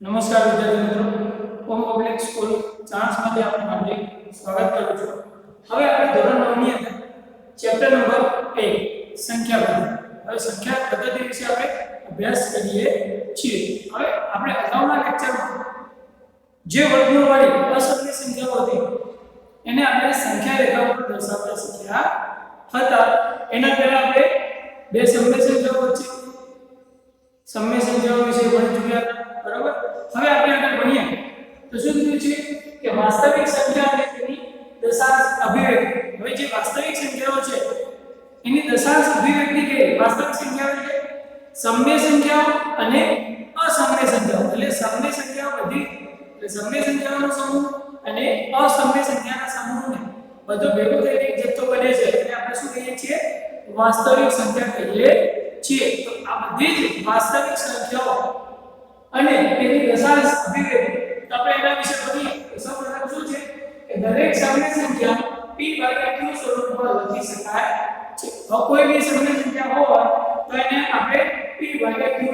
નમસ્કાર વિદ્યાર્થી મિત્રો, હોમ પબ્લિક સ્કૂલ ચાણસમાંથી આપનું હાર્દિક સ્વાગત કરું છું. હવે આપણે ધોરણ 9 ની અંદર ચેપ્ટર નંબર 1 સંખ્યા પદ્ધતિ. હવે સંખ્યા પદ્ધતિ વિશે આપણે અભ્યાસ કરીએ છીએ. હવે આપણે અગાઉના લેક્ચરમાં જે વર્ગમૂળવાળી અસંખ્ય સંખ્યાઓ હતી એને આપણે સંખ્યા રેખા ઉપર દર્શાવતા શીખ્યા હતા. એના પહેલા આપણે બે સમય સંખ્યાઓ વચ્ચે સમય સંખ્યાઓ વિશે ભણી ચૂક્યા હતા. બરાબર. હવે આપણે આગળ ભણીએ તો શું કીધું છે કે વાસ્તવિક સંખ્યા અને તેની દશાંશ અભિવ્યક્તિ. હવે જે વાસ્તવિક સંખ્યાઓ છે એની દશાંશ અભિવ્યક્તિ કે વાસ્તવિક સંખ્યાઓ એટલે સમય સંખ્યાઓ અને અસમય સંખ્યાઓ. એટલે સમય સંખ્યાઓ બધી એટલે સમય સંખ્યાઓનો સમૂહ અને અસમય સંખ્યાના સમૂહને બધું ભેગું થઈને એક જથ્થો બને છે એટલે આપણે શું કહીએ છીએ? વાસ્તવિક સંખ્યા કહીએ છીએ. તો આ બધી જ વાસ્તવિક સંખ્યાઓ અને તેની દશાંશ અભિવ્યક્તિ આપણે એના વિશે ભણીએ તો સૌપ્રથમ શું છે કે દરેક સમય સંખ્યા p/q સ્વરૂપમાં લખી શકાય છે. તો કોઈ બી સમય સંખ્યા હોય તો એને આપણે p/q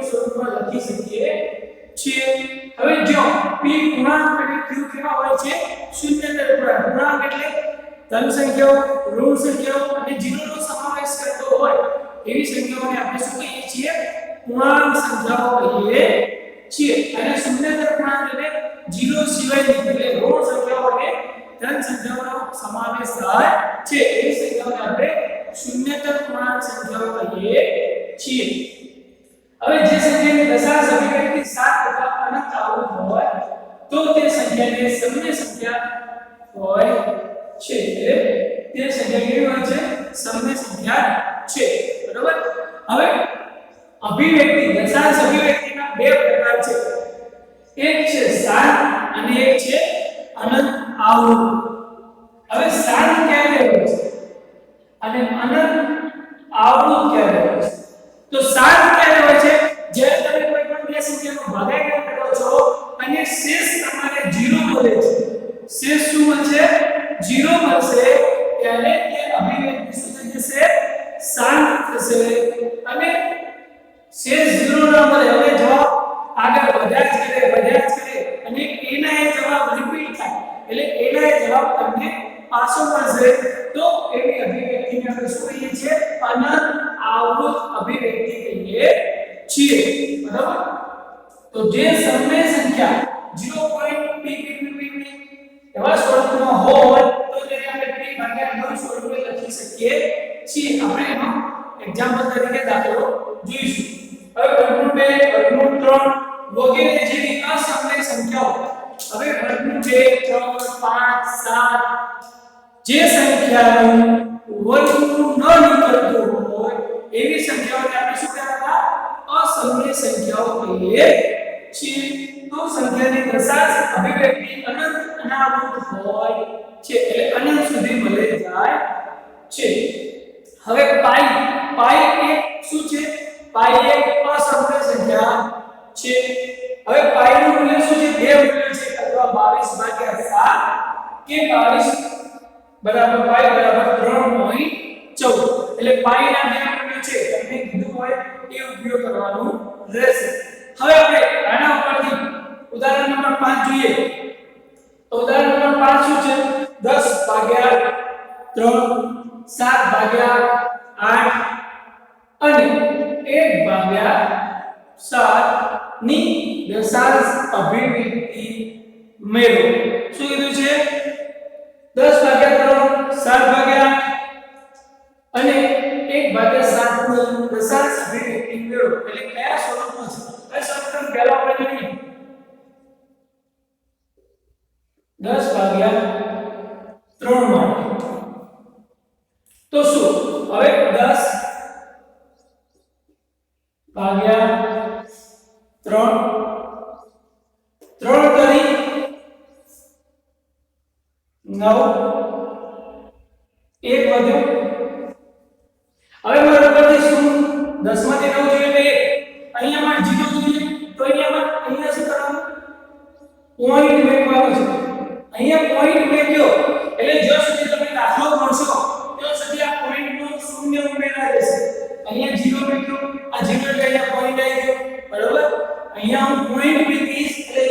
સ્વરૂપમાં લખી શકીએ છીએ. હવે જો p પૂર્ણાંક અને q કેવા હોય છે? શૂન્યેતર પૂર્ણાંક. પૂર્ણાંક એટલે ધન સંખ્યાઓ, ઋણ સંખ્યાઓ અને જીરોનો સમાવેશ કરતો હોય એવી સંખ્યાઓને આપણે શું કહીએ છીએ? પૂર્ણાંક સંખ્યાઓ કહીએ છીએ. અને શૂન્યેતર પૂર્ણાંક એટલે જીરો સિવાયની એટલે ઋણ સંખ્યાઓ અને ધન સંખ્યાઓનો સમાવેશ થાય છે એ સંખ્યાઓને આપણે શૂન્યેતર પૂર્ણાંક સંખ્યાઓ કહીએ છીએ. હવે જે સંખ્યાની દશાંશ અભિવ્યક્તિ 7 કરતા અનંત આવૃત હોય તો તે સંખ્યાને સમય સંખ્યા હોય છે. તે સંખ્યા કેવી હોય છે? સમય સંખ્યા છે. બરોબર. હવે અભિવ્યક્તિ દશાંશ અભિવ્યક્તિના બે પ્રકાર છે. એક છે શાંત અને એક છે અનંત આવૃત. હવે શાંત ક્યારે હોય છે અને અનંત આવૃત ક્યારે હોય છે? તો શાંત ક્યારે હોય છે? જ્યારે તમે કોઈ પણ બે સંખ્યાનો ભાગાકાર કરો છો અને શેષ તમારે 0 મળે છે. શેષ શું મળશે? 0 મળશે ત્યારે તે અભિવ્યક્તિ શું થઈ જશે? શાંત થશે. અને શેષ 0 ન મળે હવે જવાબ આગળ વધ્યા જ કરે અને એના એ જવાબ રિપીટ થાય એટલે એના એ જવાબ તમને પાછો મળશે. તો એવી અભિવ્યક્તિને આપણે શું કહીએ છીએ? અનંત આવૃત અભિવ્યક્તિ કહીએ છીએ. બરાબર. તો જે સમય સંખ્યા 0.p એવા સ્વરૂપમાં હોય તો તેને આપણે p/9 સ્વરૂપે લખી શકીએ છીએ. આપણે એનો એક્ઝામ્પલ તરીકે દાખલો જોઈશું. હવે વર્ગમૂળ 2, વર્ગમૂળ 3 વગેરે જેવી અસમય સંખ્યાઓ. હવે વર્ગમૂળ 2, 3, 5, 7 જે સંખ્યાનું વર્ગમૂળ ન નીકળતું હોય એવી સંખ્યાઓને આપણે શું કહેવાતા? અસમય સંખ્યાઓ કહીએ છીએ. તો સંખ્યાની દશાંશ અભિવ્યક્તિ અનંત અનાવૃત હોય છે એટલે અનંત સુધી મળે જાય છે. હવે પાઈ એક શું છે? પાઈ એક અસમય સંખ્યા છે. હવે પાઈ નું મૂલ્ય શું છે? બે મૂલ્ય છે અથવા 22/7 કે 22 પાઈ 3.14 એટલે પાઈ ના બે મૂલ્ય છે તમને કીધું હોય એ ઉપયોગ કરવાનો રહેશે. હવે આપણે આના ઉપરથી ઉદાહરણ નંબર 5 જોઈએ. તો ઉદાહરણ નંબર 5 શું છે? 10/3 7/8 અને 1/7 ની દશાંશ અભિવ્યક્તિ મેળવો. શું કીધું છે? 10/3 7/8 અને 1/7 ની દશાંશ અભિવ્યક્તિ મેળવો. એટલે કયા સ્વરૂપમાં છે? આ સૌપ્રથમ પહેલા આપણે જોઈએ 10/3 માં. તો શું? હવે 10/3 3 કરી 9 1 વધ્યો. હવે મારા પરથી શું 10 માંથી 9 જોઈએ તો 1 અહીંયામાં 0 જોઈએ તો અહીંયા શું કરવાનું? પોઈન્ટ મેળવવાનો છે. અહીંયા પોઈન્ટ મેળવ્યો એટલે જો સુધી તમે દાખલો ગણશો ત્યાં સુધી આ પોઈન્ટ નું શૂન્ય ઉમેરાય રહેશે. અહીંયા 0 મેળવ્યો, આ 0 એટલે અહીંયા પોઈન્ટ આવી ગયો. બરોબર. અહીંયા હું પોઈન્ટ મૂકીશ એટલે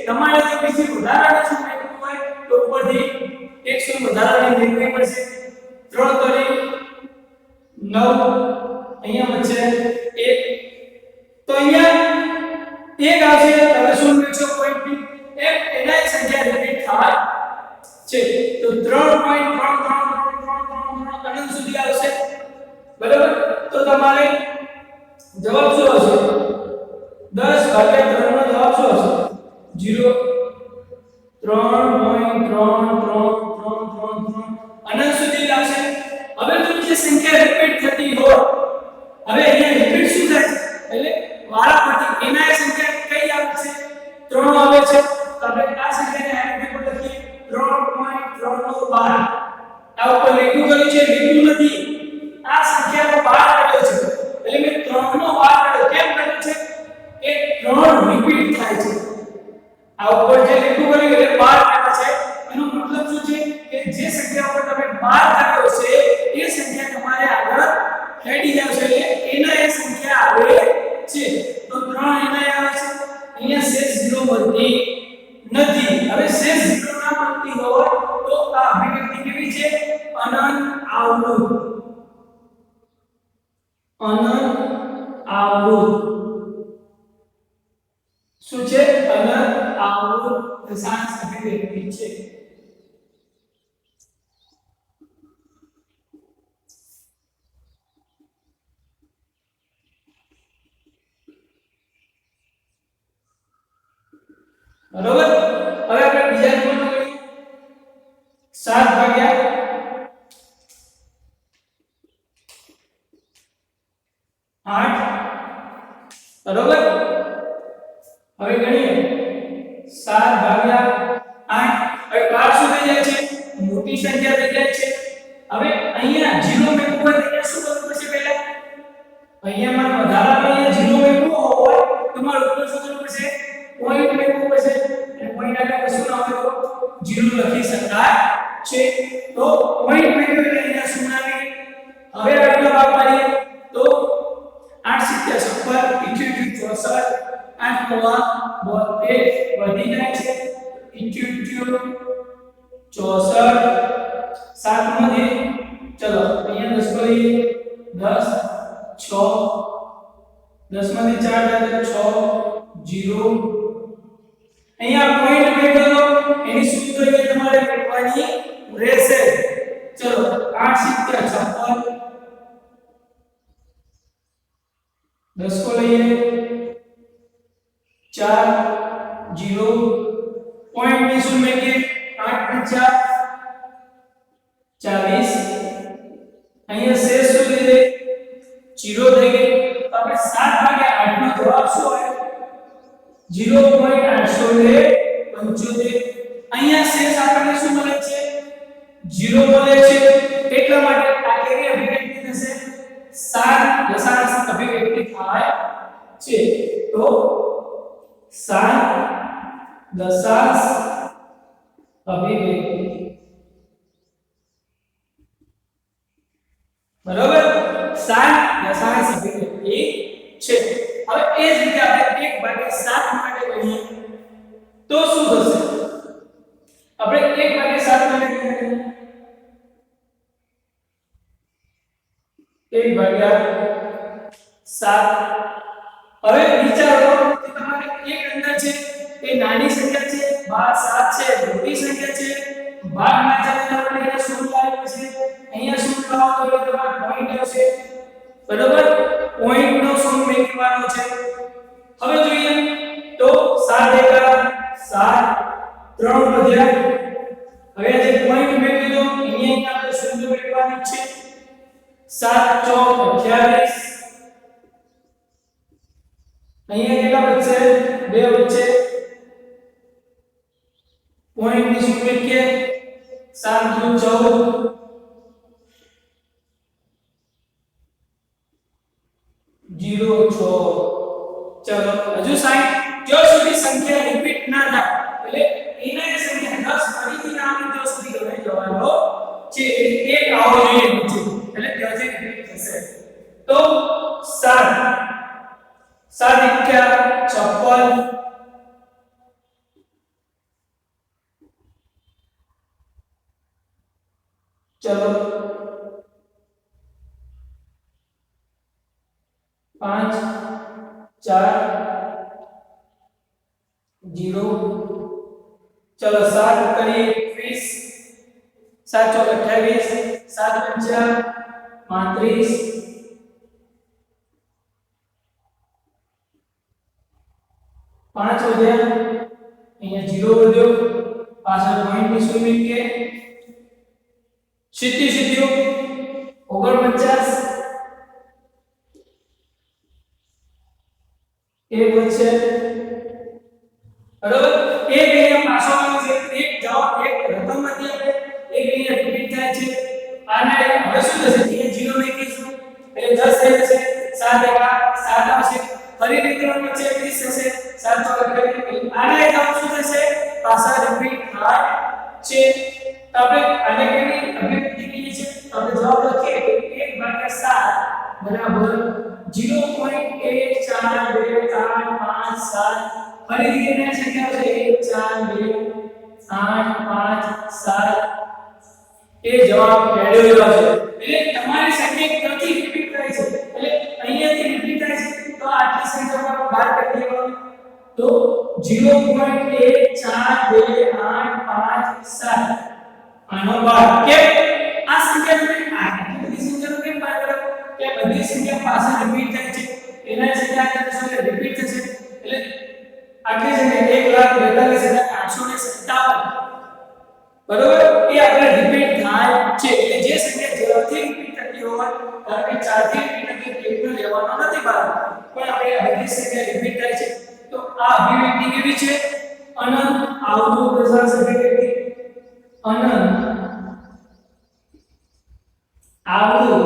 તમારે જો બીજી વધારાની શું મેળવવું હોય તો ઉપરથી 100 વધારાની મેળવવી પડશે 3 તરી 9 અહીંયા વચ્ચે 1 તો અહીંયા 1 આવશે તમે શું મેળવશો પોઈન્ટ બી એના સંખ્યા રિપીટ થાય છે તો 3.33333 અનંત સુધી આવશે બરાબર તો તમારે જવાબ શું હશે 10 ભાગ્યા 3 નો જવાબ શું હશે 0 3.33333 અનંત સુધી આવશે હવે જો જે સંખ્યા રિપીટ થતી હોય હવે અહીંયા રિપીટ શું થાય એટલે વારાફરતી એના સંખ્યા કઈ આવે છે 3 આવે છે તો આપણે આ સંખ્યાને આઈડેન્ટિટી પર લખીએ 3.312 આ ઉપર લીધું કર્યું છે લીધું નથી આ સંખ્યાનો 12 આવ્યો છે એટલે મેં 3 નો 12 આવ્યો કેમ કર્યું છે કે 3 રિપીટ થાય છે આ ઉપર જે લીધું કર્યું એટલે 12 આવે છે એનો મતલબ શું છે કે જે સંખ્યા ઉપર તમે 12 આવ્યો છે એ સંખ્યા તમારે આગળ હેડી જશે એટલે એના એ સંખ્યા આવે છે તો 3 એના આવે છે અહીંયા શેષ 0 મળતી નથી હવે શેષ 0 ના મળતી હોય તો આ અભિવ્યક્તિ કેવી છે અનંત આવૃત શું છે અનંત આવૃત દશાંશ અભિવ્યક્તિ છે બરોબર હવે આપણે બીજા નંબરનું ગણીએ 7 ભાગ્યા 8 બરોબર હવે ગણીએ 7 ભાગ્યા 8 હવે 12 શું થઈ જાય છે મોટી સંખ્યા થઈ જાય છે હવે અહીંયા 0 મેળવવું હોય તો અહીંયા શું કરવું પડશે પહેલા અહીંયા માં વધારામાં અહીંયા 0 મેળવવું હોય તો મારે ઉપર શું કરવું પડશે પોઈન્ટ મેળવવું પડશે અને પોઈન્ટ આગળ કશું ના હોય તો 0 લખી શકાય છે તો પોઈન્ટ મેળવ્યું એટલે અહીંયા શું આવી હવે આગળનો ભાગ પાડીએ તો 8 70 56 8 9 72 વધી જાય છે 64 7 માંથી ચલો અહીંયા 10 કરીએ 10 6 10 માંથી 4 જાય તો 6 0 અહીંયા પોઈન્ટ મેળવ્યો એની શું જોઈએ તમારે મેળવવાની રહેશે ચલો 8 70 56 10 को લઈએ 4 0 पॉइंट में शुरू में के 8 4 40 અહીંયા શેષ શું થઈ જાય 0 થઈ ગઈ તો આપણે 7 ભાગ્યા 8 નો જવાબ શું આવે 0.875 અહીંયા શેષ આપણને શું મળે છે 0 મળે છે એટલા માટે આ કેવી અભિવ્યક્તિ થશે 7 દશાંશ અભિવ્યક્તિ થાય છે તો 7 દશાંશ અભિવ્યક્તિ બરોબર 7 દશાંશ અભિવ્યક્તિ છે હવે એ જ રીતે આપણે 1/7 માટે ગણીએ તો શું થશે આપણે 1/7 માટે ગણીએ 1/7 હવે વિચારો કે તમારે એક અંદર છે એ નાની સંખ્યા છે બાર 7 છે મોટી સંખ્યા છે ભાગમાં જવાના આપણે અહીંયા શું લાવ્યો છે અહીંયા શું લાવો તો તમારો પોઈન્ટ આવશે બરોબર પોઈન્ટ નો શું મેળવવાનો છે હવે જોઈએ તો 7 એકા 7 3 વધ્યા હવે જે પોઈન્ટ મેળવ્યો અહીંયા આપણે શૂન્ય મેળવવાની છે 7 ચોક 28 અહીંયા કેટલા બચશે 2 વચ્ચે પોઈન્ટ ની શું મેળવીએ 7 દુ 14 0 6 ચલો હજુ સાઈન જો સુધી સંખ્યા રિપીટ ના થાય એટલે એના સંખ્યા 10 ફરીથી ના આવે તો સુધી ગણાઈ જવાનો છે એક આવો જોઈએ નીચે એટલે ત્યાંથી રિપીટ થશે તો 7 7 56 चलो 5 4 0 चलो 7 करिए 21 7 चौक 28 7 पंचा 35 5 हो गया અહીંયા 0 વધ્યો પાછળ પોઈન્ટ ની સ્વિમિંગ કે સીધી સીધીઓ 49 એક વચ્ચે બરાબર એક અહીંયા પાછો આવે છે એક જવાબ એક રકમમાંથી આપણે એક અહીંયા રિપીટ થાય છે આને હવે શું થશે અહીંયા 0 મૂકીશું એટલે 10 થઈ જશે 7 એકા 7 આવશે ફરી ત્રણ વચ્ચે 20 થશે 7 ચોક 28 આને જવાબ શું થશે પાછા રિપીટ થાય છે તો આપણે આને કેવી અભિવ્યક્તિ કહીએ છીએ તો આપણે જવાબ લખીએ 1/7 બરાબર 0.14285 ફરીથી એને સંખ્યા છે 1 4 2 8 5 7 એ જવાબ મેળવેલો છે એટલે તમારી સંખ્યા ક્યાંથી રિપીટ થાય છે એટલે અહીંયાથી રિપીટ થાય છે તો આટલી સંખ્યામાં બહાર કાઢી લેવાનું તો 0.14285 આનો બાદ કે આ સંખ્યા આટલી બધી સંખ્યાનો કેમ બહાર કાઢો કે બધી સંખ્યા પાસે રિપીટ થાય છે એના સંખ્યા સાથે રિપીટ થશે એટલે આટલી સંખ્યા 1,42,857 બરોબર એ આપણે રિપીટ થાય છે એટલે જે સંખ્યા જેવાથી રિપીટ થતી હોય ધારો કે 4 થી રિપીટ થતી એટલું લેવાનો નથી બહાર પણ આપણે આ બધી સંખ્યા રિપીટ થાય છે તો આ અભિવ્યક્તિ કેવી છે અનંત આવતું દશાંશ અભિવ્યક્તિ અનંત આવતું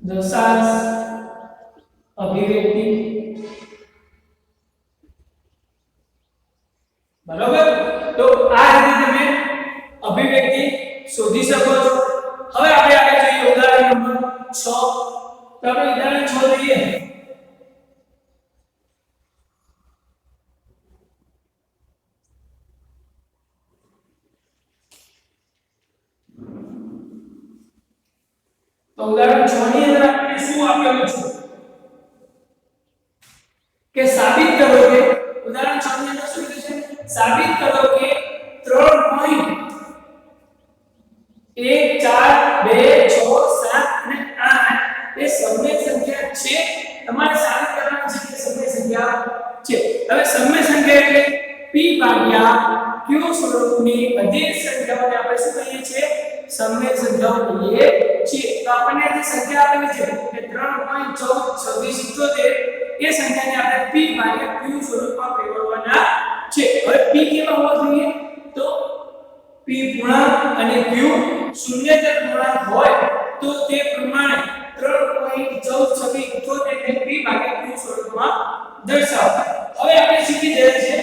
દશાંશ અભિવ્યક્તિ બરાબર તો આ રીતે તમે અભિવ્યક્તિ શોધી શકો છો હવે આપણે આગળ જોઈએ ઉદાહરણ નંબર 6 તો આપણે ઉદાહરણ 6 લઈએ તો ઉદાહરણ 6 ની અંદર આપણે શું આપેલું છે કે સાબિત કરો કે ઉદાહરણ 6 ની અંદર શું કીધું છે સાબિત કરો કે 3.1 4 2 6 7 અને 8 એ સમય સંખ્યા છે તમારે સાબિત કરવાનું છે કે સમય સંખ્યા છે હવે સમય સંખ્યા એટલે p ભાગ્યા q સ્વરૂપની બધી સંખ્યાઓને આપણે શું કહીએ છીએ સમય સંખ્યાઓ કહીએ છીએ તો આપણને જે સંખ્યા આપેલી છે કે 3.142678 એ સંખ્યાને આપણે p ભાગ્યા q સ્વરૂપમાં ફેરવવાના છે હવે p કેવા હોવા જોઈએ તો p પૂર્ણાંક અને q શૂન્યતર પૂર્ણાંક હોય તો તે પ્રમાણે 3.142678 ને p ભાગ્યા q સ્વરૂપમાં દર્શાવો હવે આપણે શીખી જઈએ છીએ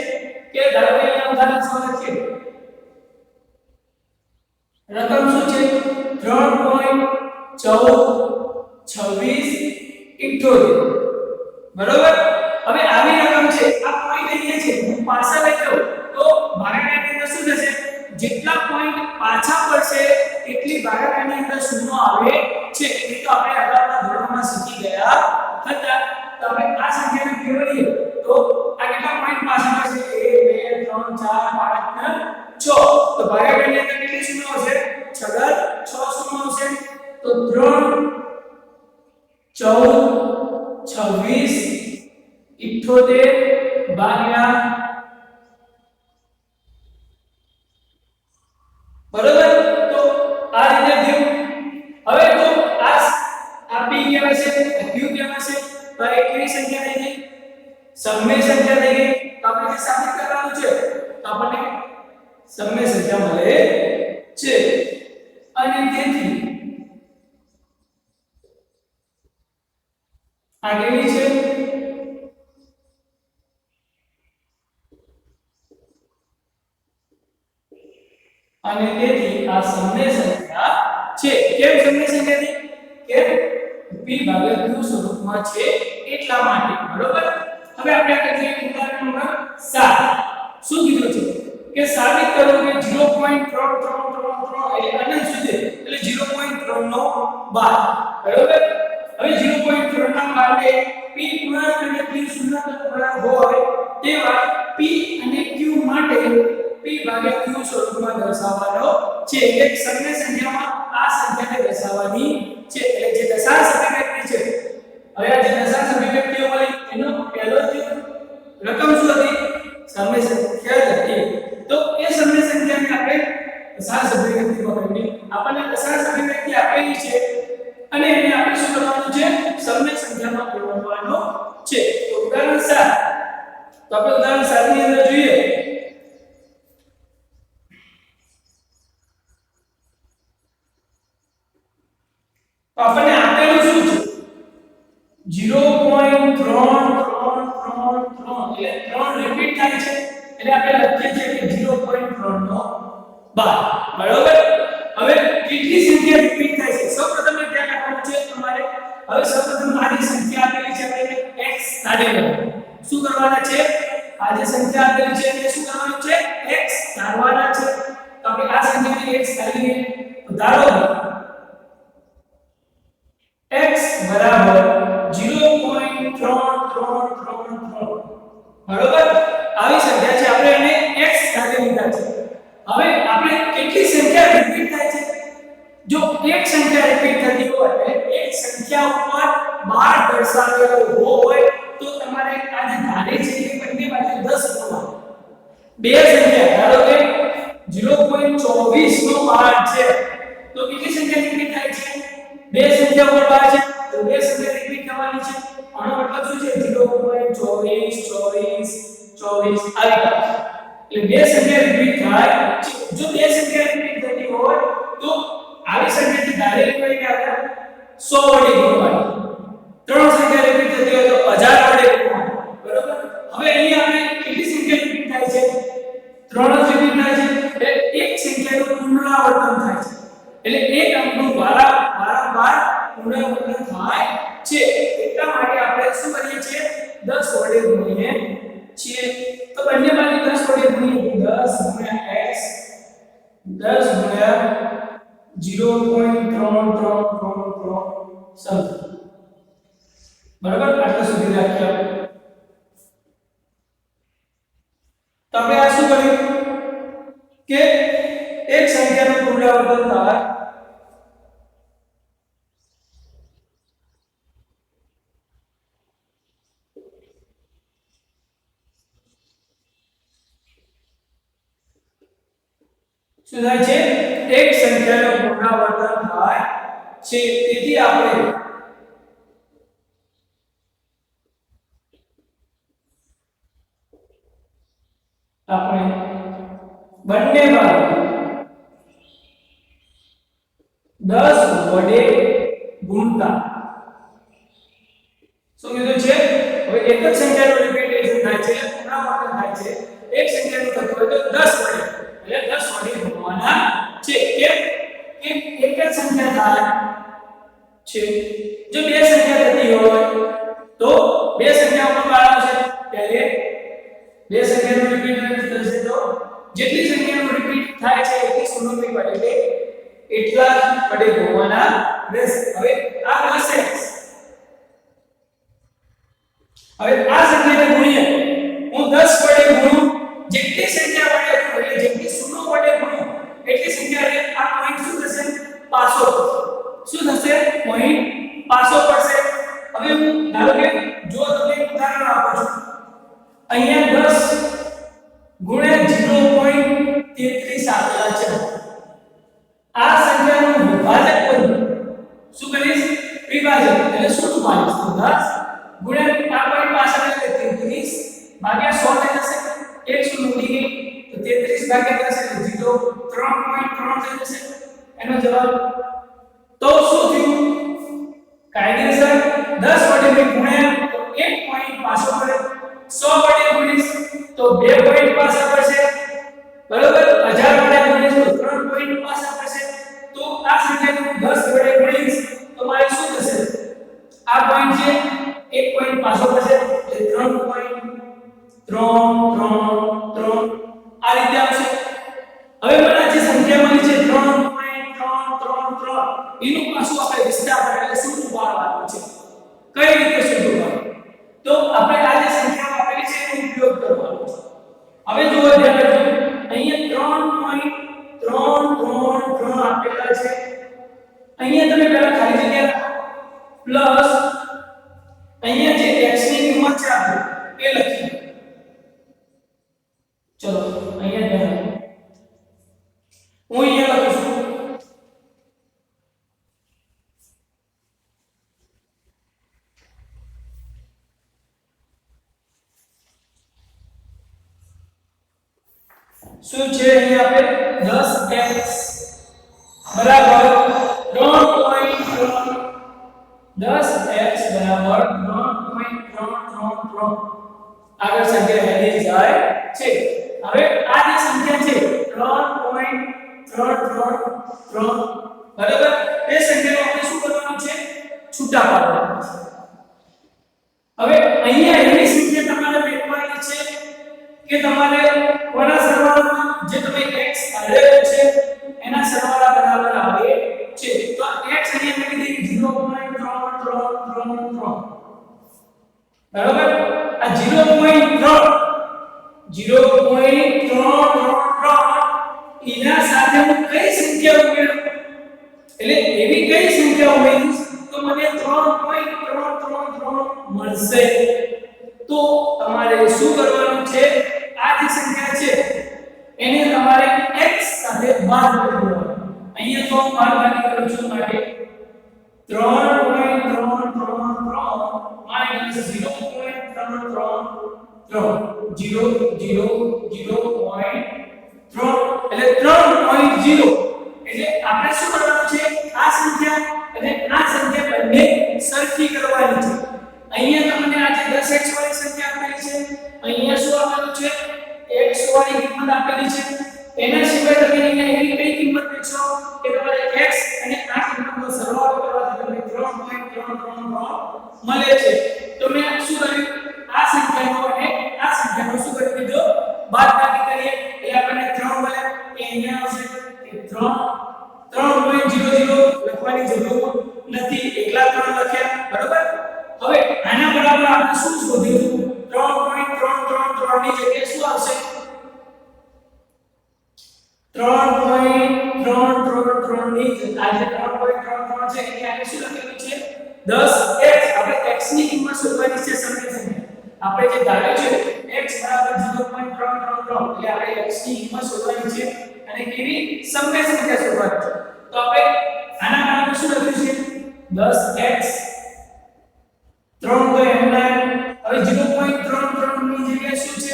કે ધારો કે અહીંયા ઉદાહરણ 6 લખીએ રકમ શું છે 3.142678 બરોબર હવે આવી રકમ છે આ પોઈન્ટ અહીંયા છે હું પાછા લઈ જાઉં તો ભાગાકારની અંદર શું થશે જેટલા પોઈન્ટ પાછા પડશે એટલી ભાગાકારની અંદર શૂન્ય આવે છે એ તો આપણે અગાઉના ધોરણમાં શીખી ગયા હતા તો આપણે આ સંખ્યાને ફેરવીએ તો આ કેટલા પોઈન્ટ પાછા પડશે 1 2 3 4 5 6 તો ભાગાકારની અંદર કેટલી શૂન્ય આવશે 6 શૂન્ય આવશે તો 3 14 26 78 ભાગ્યા બરોબર તો આ રીતે થયું હવે તો આ p કેવા છે q કેવા છે તો એક કેવી સંખ્યા થઈ ગઈ સમય સંખ્યા થઈ ગઈ તો આપણે જે સાબિત કરવાનું છે તો આપણને સમય સંખ્યા મળે છે અને તેથી આ કેવી છે અને તેથી આ સમય સંખ્યા છે કેમ સમય સંખ્યા છે કે p ભાગ્યા q સ્વરૂપમાં છે એટલા માટે બરોબર હવે આપણે આગળ જોઈએ ઉદાહરણ નંબર 7 શું કીધું છે કે સાબિત કરો કે 0.3333 એટલે અનંત સુધી એટલે 0.3 નો 12 બરાબર હવે 0.3 ના 12 p પૂર્ણાંક અને q શૂન્યાંક પૂર્ણાંક હોય તેવા p અને q માટે p ભાગ્યા q સ્વરૂપમાં દર્શાવવાનો છે એક સંખ્યા સંખ્યામાં આ સંખ્યાને દર્શાવવાની છે એટલે જે દશાંશ અભિવ્યક્તિ છે હવે આ જે દશાંશ અભિવ્યક્તિઓ મળી એનો પહેલો જ રકમ શું હતી સમય સંખ્યા હતી તો એ સમય સંખ્યાને આપણે દશાંશ અભિવ્યક્તિમાં કરવી આપણને દશાંશ અભિવ્યક્તિ આપેલી છે અને એને આપણે શું કરવાનું છે સમય સંખ્યામાં ફેરવવાનો છે તો ઉદાહરણ 7 તો આપણે ઉદાહરણ 7 ની અંદર જોઈએ તો આપણને આપેલું શું છે 0.3333 એટલે 3 રિપીટ થાય છે એટલે આપણે લખીએ છીએ કે 0.3 નો 12 બરાબર હવે કેટલી સંખ્યા રિપીટ થાય છે સૌપ્રથમ ધ્યાન રાખવાનું છે તમારે હવે સૌપ્રથમ આ જે સંખ્યા આપેલી છે આપણે x ધારી લેવાનું શું કરવાના છે આ જે સંખ્યા આપેલી છે એને શું કરવાનું છે x ધારવાના છે તો આપણે આ સંખ્યાને x ધારી લઈએ તો ધારો x બરાબર 0.3333 બરોબર આવી સંખ્યા છે આપણે એને x ધારી લીધા છે હવે આપણે કેટલી સંખ્યા રિપીટ થાય છે જો એક સંખ્યા રિપીટ થતી હોય એટલે એક સંખ્યા ઉપર 12 દર્શાવેલો હોય તો તમારે આ જે ધારે છે એ બંને બાજુ 10 ગણવા બે સંખ્યા ધારો કે 0.24 નો 12 છે તો કેટલી સંખ્યા રિપીટ થાય છે બે સંખ્યા ઉપર 12 છે તો બે સંખ્યા રિપીટ થવાની છે આનો મતલબ શું છે 0.24 આવી એટલે બે સંખ્યા રિપીટ થાય છે જો બે સંખ્યા રિપીટ થતી હોય તો આવી સંખ્યાથી ધારેલી હોય કે આપણે 100 વડે ગુણવાની ત્રણ સંખ્યા રિપીટ થતી હોય તો 1000 વડે ગુણવાની બરોબર હવે અહીં આપણે કેટલી સંખ્યા રિપીટ થાય છે ત્રણ જ રિપીટ થાય છે એટલે એક સંખ્યાનું પુનરાવર્તન થાય છે એટલે એક અંકનું વારંવાર પુનરાવર્તન થાય છે એટલા માટે આપણે શું કરીએ છીએ 10 વડે ગુણીએ છીએ તો બંને બાજુ 10 વડે ગુણીએ 10 ગુણ્યા x 10 ગુણ્યા 0.3333 સમજો બરાબર આટલા સુધી રાખ્યા તો આપણે આ શું કર્યું કે એક સંખ્યાનું પુનરાવર્તન થાય શું થાય છે એક સંખ્યાનું પુનરાવર્તન થાય છે તેથી આપણે બંને બાજુ 10 વડે ગુણતા શું કીધું છે હવે એક જ સંખ્યાનું રિપીટેશન થાય છે પુનરાવર્તન થાય છે એક સંખ્યાનું થતું હોય તો 10 વડે એટલે 10 વડે ગુણવાના છે કેમ કે એક જ સંખ્યા થાય છે જો બે સંખ્યા થતી હોય તો બે સંખ્યા ઉપર બાળક છે ત્યારે બે સંખ્યાનું રિપીટેશન થશે તો જેટલી સંખ્યાનું રિપીટ થાય છે એટલી સુનોપી પડે એટલે એટલા વડે ગુણવાના રહેશે હવે આ 10x હવે આ સંખ્યાને ગુણીએ હું 10 વડે ગુણું જેટલી સંખ્યા વડે ગુણું એટલે જેટલી શૂન્ય વડે ગુણું એટલી સંખ્યાને આ પોઈન્ટ શું થશે પાસો શું થશે પોઈન્ટ પાસો પડશે હવે હું ધારો કે જો તમને એક ઉદાહરણ આપું છું અહીંયા 10 ગુણ્યા 0.33 આપેલા છે આ સંખ્યાનું વિભાજક કોઈ શું કરીશ વિભાજક એટલે શું માનીશ તો 10 ગુણ્યા આ પોઈન્ટ પાછળ એટલે 33 ભાગ્યા 100 થઈ જશે 100 ઉડી ગઈ તો 33 ભાગ્યા 10 એટલે 0 3.3 થઈ જશે એનો જવાબ તો શું થયું કાયદેસર 10 વડે મેં ગુણ્યા તો 1 પોઈન્ટ પાછો પડે 100 વડે ગુણીશ તો 2 પોઈન્ટ પાછા પડશે બરોબર 1000 વડે ગુણીશ તો 3 પોઈન્ટ પાછા પડશે તો આ સંખ્યાને 10 વડે ગુણીશ તો મારે શું થશે આ પોઈન્ટ છે 1 પોઈન્ટ પાછો પડશે એટલે 3.333 આ રીતે આવશે કઈ રીતે શોધવું તો આપણે આ જે સંખ્યાઓ આપેલી છે એનો ઉપયોગ કરવાનો છે હવે જુઓ ધ્યાન રાખજો અહીંયા 3.333 આપેલા છે અહીંયા તમે પહેલા ખાલી જગ્યા પ્લસ અહીંયા જે x ની કિંમત છે આપણે એ લખીએ ચલો અહીંયા ધ્યાન હું અહીંયા લખું છું શું છે અહીંયા આપણે 10x બરાબર 3.3 10x બરાબર 3.333 આગળ સંખ્યા હેલી જાય છે હવે આ જે સંખ્યા છે 3.333 બરાબર એ સંખ્યાને આપણે શું કરવાનું છે છૂટા પાડવાનું છે હવે અહીંયા એની સંખ્યા તમારે મેળવવાની છે કે તમારે કોના સરવાળામાં જે તમે x આલેલો છે એના સરવાળા બરાબર આવે છે તો x અહીંયા મેં કીધી 0.333 બરાબર આ 0.333 એના સાથે હું કઈ સંખ્યા ઉમેરું એટલે એવી કઈ સંખ્યા ઉમેરીશ તો મને 3.333 મળશે તો તમારે શું કરવાનું છે આ જે સંખ્યા છે એને તમારે x સાથે બાદ કરવાનું અહીંયા તો હું બાદબાકી કરું છું માટે 3.333 એટલે આપણે શું કરવાનું છે આ સંખ્યા અને આ સંખ્યા બંને સરખી કરવાની છે અહીંયા તમને આ જે 10x વાળી સંખ્યા આપેલી છે અહીંયા શું આપેલું છે x વાળી કિંમત આપેલી છે એના સિવાય તમે અહીંયા એવી કઈ કિંમત લેશો કે તમારે x અને આ કિંમતનો સરવાળો કરવાથી તમને 3.333 મળે છે તો મેં શું કર્યું આ સંખ્યાનો અને આ સંખ્યાનો શું કરી દીધો બાદબાકી કરીએ એટલે આપણને 3 મળે એ અહીંયા આવશે કે 3.00 લખવાની જરૂર નથી એકલા 3 લખ્યા બરોબર હવે આના બરાબર આપણે શું શોધીશું 3.333 ની જગ્યાએ શું આવશે 3.333 ની આજે 3.33 છે એટલે આને શું લખેલું છે 10x આપણે x ની કિંમત શોધવાની છે સંખ્યા આપણે જે ધાર્યું છે x બરાબર 0.333 એટલે આપણે x ની કિંમત શોધવાની છે અને કેવી સમય સંખ્યા શોધવાની છે તો આપણે આના બરાબર શું લખ્યું છે 10x 3 તો એમના હવે 0.33 ની જગ્યાએ શું છે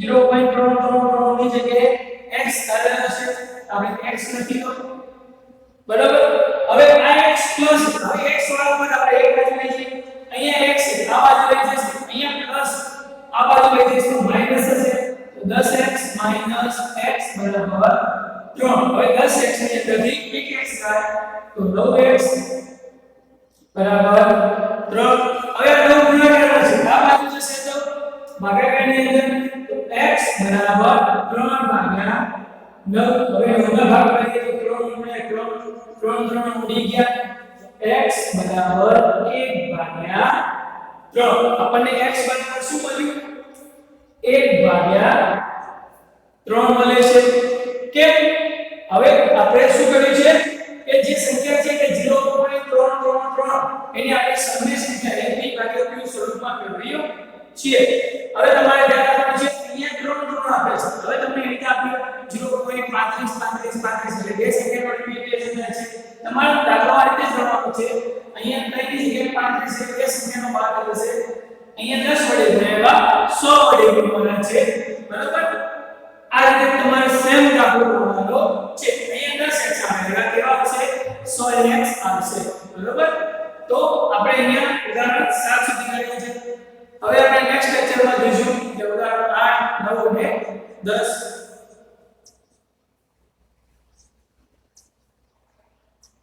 0.333 ની જગ્યાએ x આવેલો છે આપણે x લખી દો બરાબર હવે આ x પ્લસ હવે x વાળા પર આપણે એક બાજુ લઈ જઈએ અહીંયા x છે આ બાજુ લઈ જઈશું અહીંયા પ્લસ આ બાજુ લઈ જઈશું માઈનસ હશે તો 10x x બરાબર 3 હવે 10x ની અંદરથી એક x જાય તો 9x બરાબર 3 હવે આ 9 ગુણાકાર છે આ બાજુ જશે તો ભાગાકારની અંદર તો x બરાબર 3 ભાગ્યા 9 હવે 9 ના ભાગ કરીએ તો 3 ઉડી ગયા x બરાબર 1 ભાગ્યા 3 આપણને x બરાબર શું મળ્યું 1 ભાગ્યા 3 મળે છે કેમ હવે આપણે શું કર્યું છે કે જે સંખ્યા છે કે 0.333 એની આપણે સમય સંખ્યા એકની ભાગ્યા q સ્વરૂપમાં મેળવીએ છીએ હવે તમારે ધ્યાન રાખવાનું છે અહીંયા 3 આપે છે હવે તમને એ રીતે આપ્યું 0.35 એટલે બે સંખ્યા મળવી બે સંખ્યા છે તમારે દાખલો આ રીતે ગણવાનો છે અહીંયા કઈ જગ્યાએ 35 છે બે સંખ્યાનો બાદ થશે અહીંયા 10 વડે ગુણ્યા 100 વડે ગુણવાના છે બરાબર આ રીતે તમારે સેમ દાખલો ગણવાનો છે અહીંયા 10x આવેલા કેવા આવશે 100x આવશે બરાબર તો આપણે અહીંયા ઉદાહરણ 7 સુધી કર્યું છે હવે આપણે નેક્સ્ટ લેક્ચરમાં જોઈશું કે ઉદાહરણ 8 9 અને 10